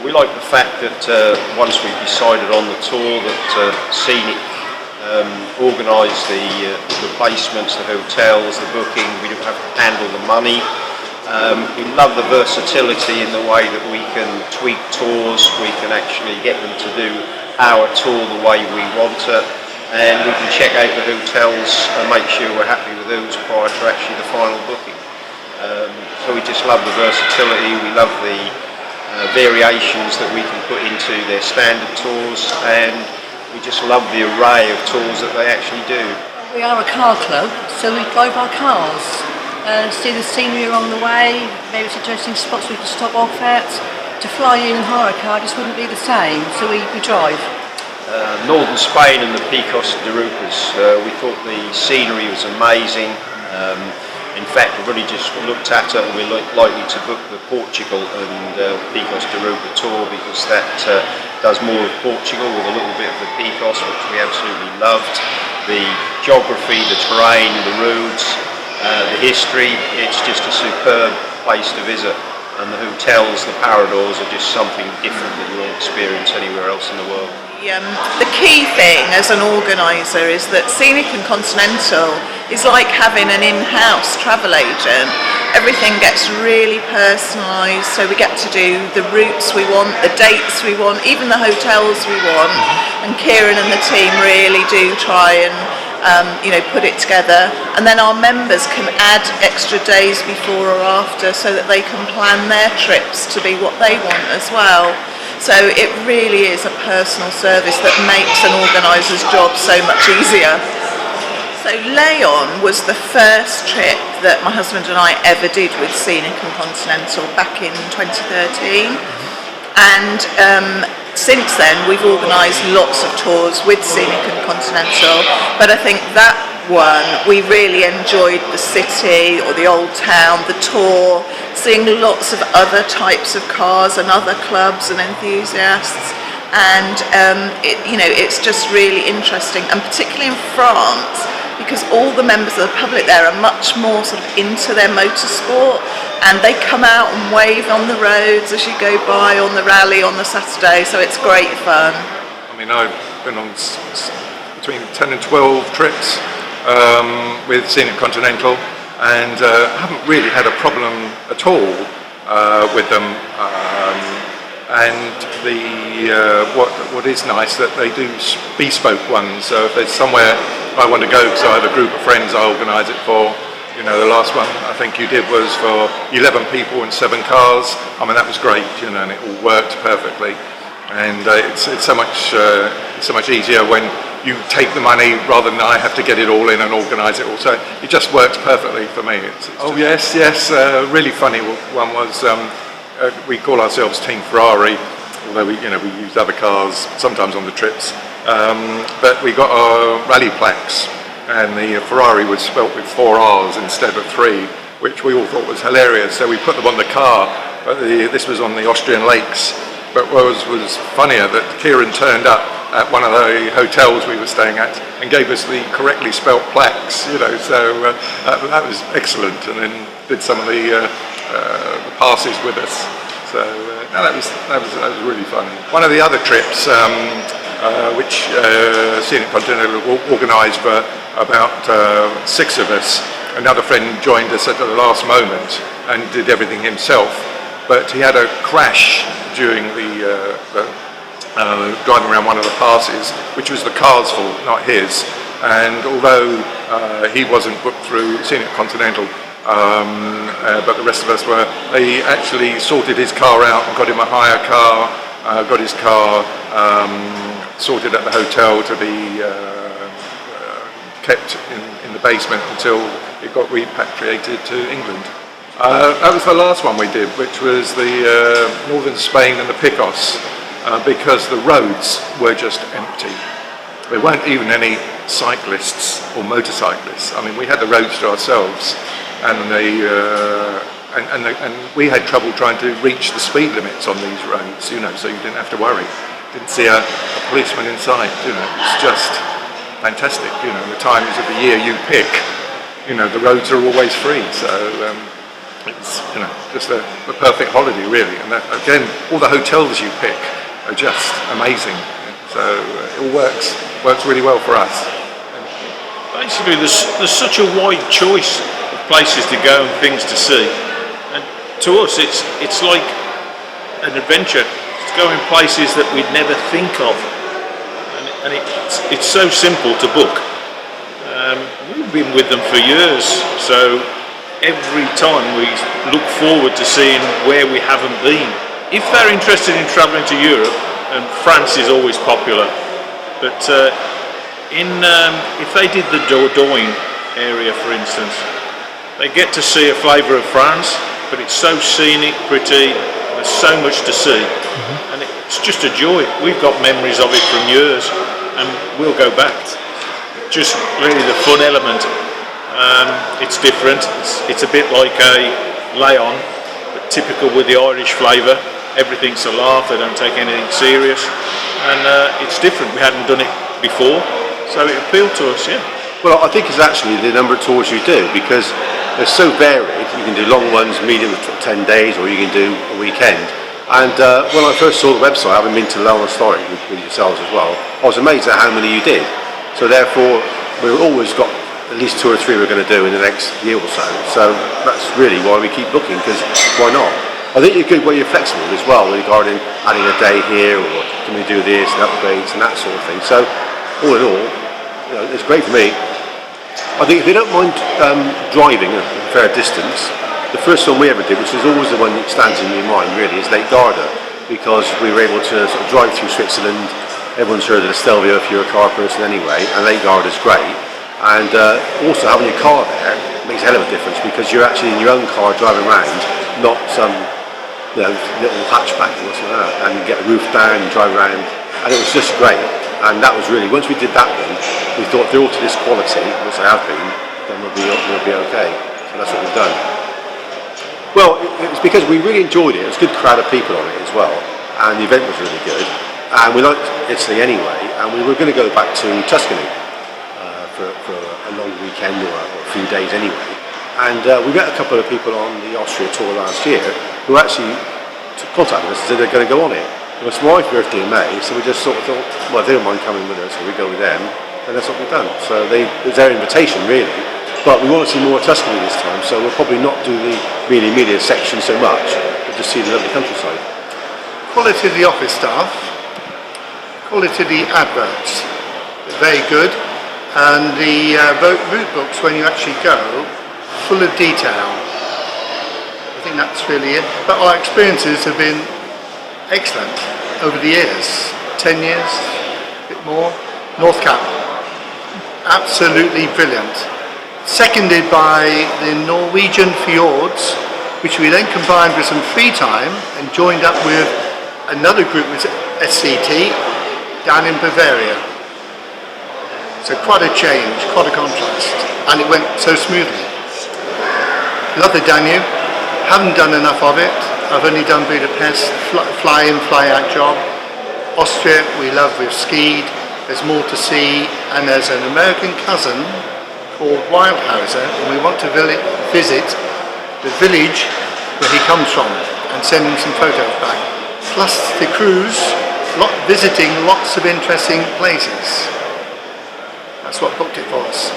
We like the fact that once we've decided on the tour that Scenic organise the placements, the hotels, the booking. We don't have to handle the money. We love the versatility in the way that we can tweak tours. We can actually get them to do our tour the way we want it, and we can check out the hotels and make sure we're happy with those prior to actually the final booking. So we just love the versatility. We love the variations that we can put into their standard tours, and we just love the array of tours that they actually do. We are a car club, so we drive our cars, see the scenery along the way, various interesting spots we can stop off at. To fly in and hire a car just wouldn't be the same, so we drive. Northern Spain and the Picos de Rupas, we thought the scenery was amazing. In fact, we've really just looked at it, and we're likely to book the Portugal and Picos de Rupa tour, because that does more of Portugal with a little bit of the Picos, which we absolutely loved. The geography, the terrain, the roads, the history, it's just a superb place to visit. And the hotels, the paradors, are just something different that you won't experience anywhere else in the world. The key thing as an organiser is that Scenic and Continental is like having an in-house travel agent. Everything gets really personalised, so we get to do the routes we want, the dates we want, even the hotels we want. And Kieran and the team really do try and put it together, and then our members can add extra days before or after so that they can plan their trips to be what they want as well. So it really is a personal service that makes an organiser's job so much easier. So Leon was the first trip that my husband and I ever did with Scenic and Continental back in 2013, and since then we've organised lots of tours with Scenic and Continental, but I think that one we really enjoyed the city or the old town, the tour, seeing lots of other types of cars and other clubs and enthusiasts, and it's just really interesting, and particularly in France, because all the members of the public there are much more sort of into their motorsport, and they come out and wave on the roads as you go by on the rally on the Saturday, so it's great fun. I mean, I've been on between 10 and 12 trips with Scenic Continental, and haven't really had a problem at all with them. And what is nice that they do bespoke ones. So if there's somewhere I want to go, because I have a group of friends I organise it for. The last one I think you did was for 11 people and 7 cars. I mean, that was great, and it all worked perfectly. And it's so much easier when you take the money rather than I have to get it all in and organise it all. So it just works perfectly for me. Yes. Really funny one was we call ourselves Team Ferrari, although we use other cars sometimes on the trips. But we got our rally plaques, and the Ferrari was spelt with 4 R's instead of 3, which we all thought was hilarious. So we put them on the car, but this was on the Austrian lakes. But what was funnier, that Kieran turned up at one of the hotels we were staying at and gave us the correctly spelt plaques, so that was excellent, and then did some of the passes with us. So that was really fun. One of the other trips, which Scenic Continental organised for about 6 of us. Another friend joined us at the last moment and did everything himself, but he had a crash during the driving around one of the passes, which was the car's fault, not his. And although he wasn't booked through Scenic Continental, but the rest of us were, they actually sorted his car out and got him a hire car, got his car sorted at the hotel to be kept in the basement until it got repatriated to England. That was the last one we did, which was the northern Spain and the Picos, because the roads were just empty. There weren't even any cyclists or motorcyclists. I mean, we had the roads to ourselves, and we had trouble trying to reach the speed limits on these roads, so you didn't have to worry. Didn't see a policeman in sight, it's just fantastic, the times of the year you pick, the roads are always free, so it's just a perfect holiday really. And that, again, all the hotels you pick are just amazing. So it all works really well for us. Basically, there's such a wide choice of places to go and things to see, and to us, it's like an adventure. It's going places that we'd never think of, and it's so simple to book. We've been with them for years, so every time we look forward to seeing where we haven't been. If they're interested in travelling to Europe, and France is always popular, but if they did the Dordogne area, for instance, they get to see a flavour of France, but it's so scenic, pretty, there's so much to see, and it's just a joy. We've got memories of it from years, and we'll go back. Just really the fun element. It's different. It's a bit like a lay-on, but typical with the Irish flavour. Everything's a laugh. They don't take anything serious, and it's different. We hadn't done it before, so it appealed to us. Yeah. Well, I think it's actually the number of tours you do, because they're so varied. You can do long ones, medium 10 days, or you can do a weekend. And when I first saw the website, having been to Lowell Historic with yourselves as well, I was amazed at how many you did. So therefore, we've always got at least 2 or 3 we're going to do in the next year or so. So that's really why we keep booking, because why not? I think you're good where you're flexible as well, regarding adding a day here, or can we do this, and upgrades and that sort of thing. So all in all, it's great for me. I think if you don't mind driving a fair distance, the first one we ever did, which is always the one that stands in your mind really, is Lake Garda, because we were able to sort of drive through Switzerland. Everyone's heard of the Stelvio if you're a car person anyway, and Lake Garda is great. And also having your car there makes a hell of a difference, because you're actually in your own car driving around, not some little hatchback or something like that, and you get the roof down and drive around, and it was just great. And that was really, once we did that one, we thought if they're all to this quality, which they have been, then we'll be okay. So that's what we've done. Well, it was because we really enjoyed it. It was a good crowd of people on it as well, and the event was really good. And we liked Italy anyway, and we were going to go back to Tuscany for a long weekend or a few days anyway. And we met a couple of people on the Austria tour last year who actually contacted us and said they're going to go on it. It was my wife's birthday in May, so we just sort of thought, well, they don't mind coming with us, so we go with them, and that's what we've done. So it was their invitation really, but we want to see more of Tuscany this time, so we'll probably not do the really media section so much, but just see the lovely countryside. Quality of the office staff, quality of the adverts, very good, and the route books when you actually go, full of detail. I think that's really it. But our experiences have been excellent over the years, 10 years, a bit more. North Cap, absolutely brilliant. Seconded by the Norwegian fjords, which we then combined with some free time and joined up with another group with SCT down in Bavaria. So quite a change, quite a contrast, and it went so smoothly. Love the Danube, haven't done enough of it. I've only done Budapest, fly in, fly out job. Austria, we love, we've skied, there's more to see, and there's an American cousin called Wildhauser, and we want to visit the village where he comes from and send him some photos back. Plus the cruise, visiting lots of interesting places. That's what booked it for us.